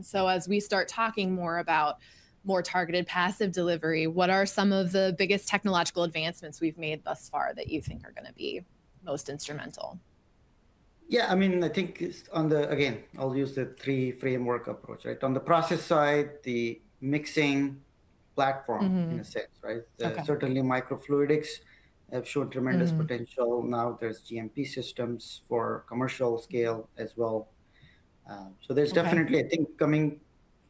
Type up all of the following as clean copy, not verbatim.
So as we start talking more about more targeted passive delivery, what are some of the biggest technological advancements we've made thus far that you think are going to be most instrumental? Yeah, I mean, I think again, I'll use the 3 framework approach, right? On the process side, the mixing platform, in a sense, right? Certainly microfluidics have shown tremendous potential. Now there's GMP systems for commercial scale as well. So there's definitely, I think, coming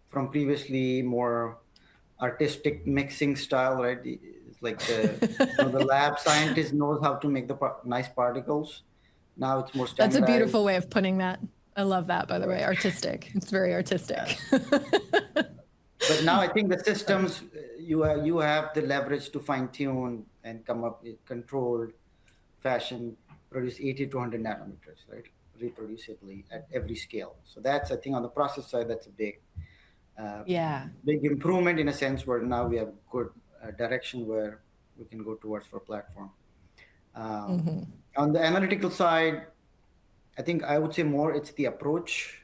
from previously more artistic mixing style, right? It's like the lab scientist knows how to make the nice particles. Now it's more standardized. That's a beautiful way of putting that. I love that, by the way, artistic. It's very artistic. Yeah. But now I think the systems, you have the leverage to fine tune and come up with controlled fashion, produce 80 to 100 nanometers, right? Reproducibly at every scale. So that's, I think on the process side, that's a big improvement in a sense where now we have good direction where we can go towards for platform. On the analytical side, I think I would say more it's the approach,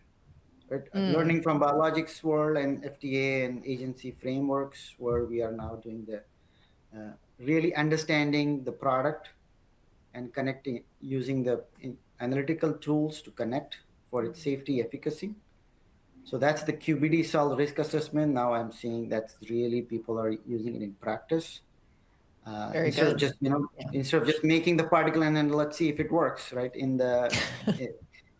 right? Learning from biologics world and FDA and agency frameworks where we are now doing the really understanding the product and connecting, using the analytical tools to connect for its safety efficacy. So that's the QbD cell risk assessment. Now I'm seeing that really people are using it in practice. Instead of just instead of just making the particle and then let's see if it works, right? In the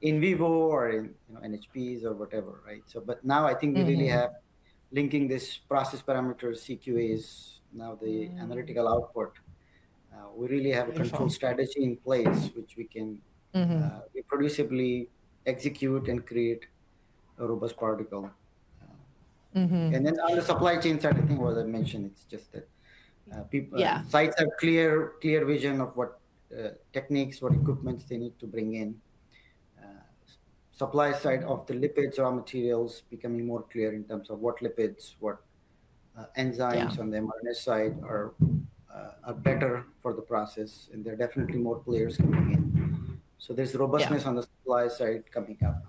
in vivo or in NHPs or whatever, right? So but now I think we really have linking this process parameters, CQAs, now the analytical output. We really have a control strategy in place which we can reproducibly execute and create a robust particle. And then on the supply chain side, I think what I mentioned, it's just that sites have clear vision of what techniques, what equipments they need to bring in. Supply side of the lipids, raw materials becoming more clear in terms of what lipids, what enzymes on the mRNA side are better for the process, and there are definitely more players coming in. So there's robustness on the supply side coming up.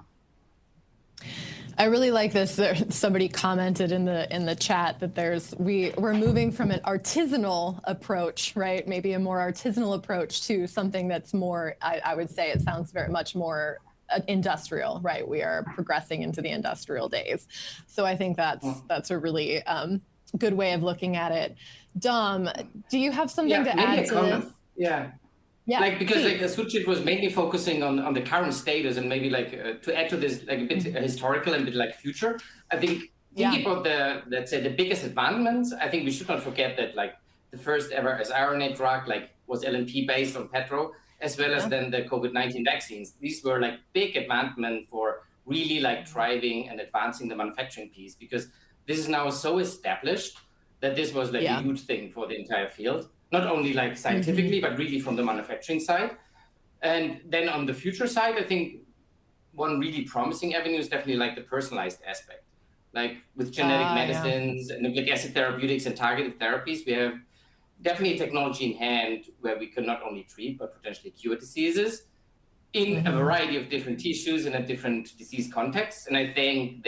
I really like this. Somebody commented in the chat that we're moving from an artisanal approach, right? Maybe a more artisanal approach to something that's more, I would say it sounds very much more industrial, right? We are progressing into the industrial days. So I think that's a really good way of looking at it. Dom, do you have something to add to this? Yeah, like because like Sujit was mainly focusing on the current status and maybe like to add to this like a bit historical and a bit like future. I think thinking about let's say the biggest advancements, I think we should not forget that like the first ever siRNA drug like was LNP based on petro, as well as then the COVID-19 vaccines. These were like big advancement for really like driving and advancing the manufacturing piece, because this is now so established that this was like a huge thing for the entire field. Not only like scientifically, but really from the manufacturing side. And then on the future side, I think one really promising avenue is definitely like the personalized aspect. Like with genetic medicines and nucleic acid therapeutics and targeted therapies, we have definitely technology in hand where we can not only treat, but potentially cure diseases in a variety of different tissues in a different disease context. And I think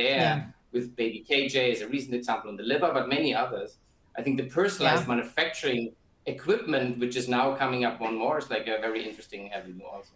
with baby KJ as a recent example on the liver, but many others, I think the personalized manufacturing equipment, which is now coming up more, is like a very interesting avenue also.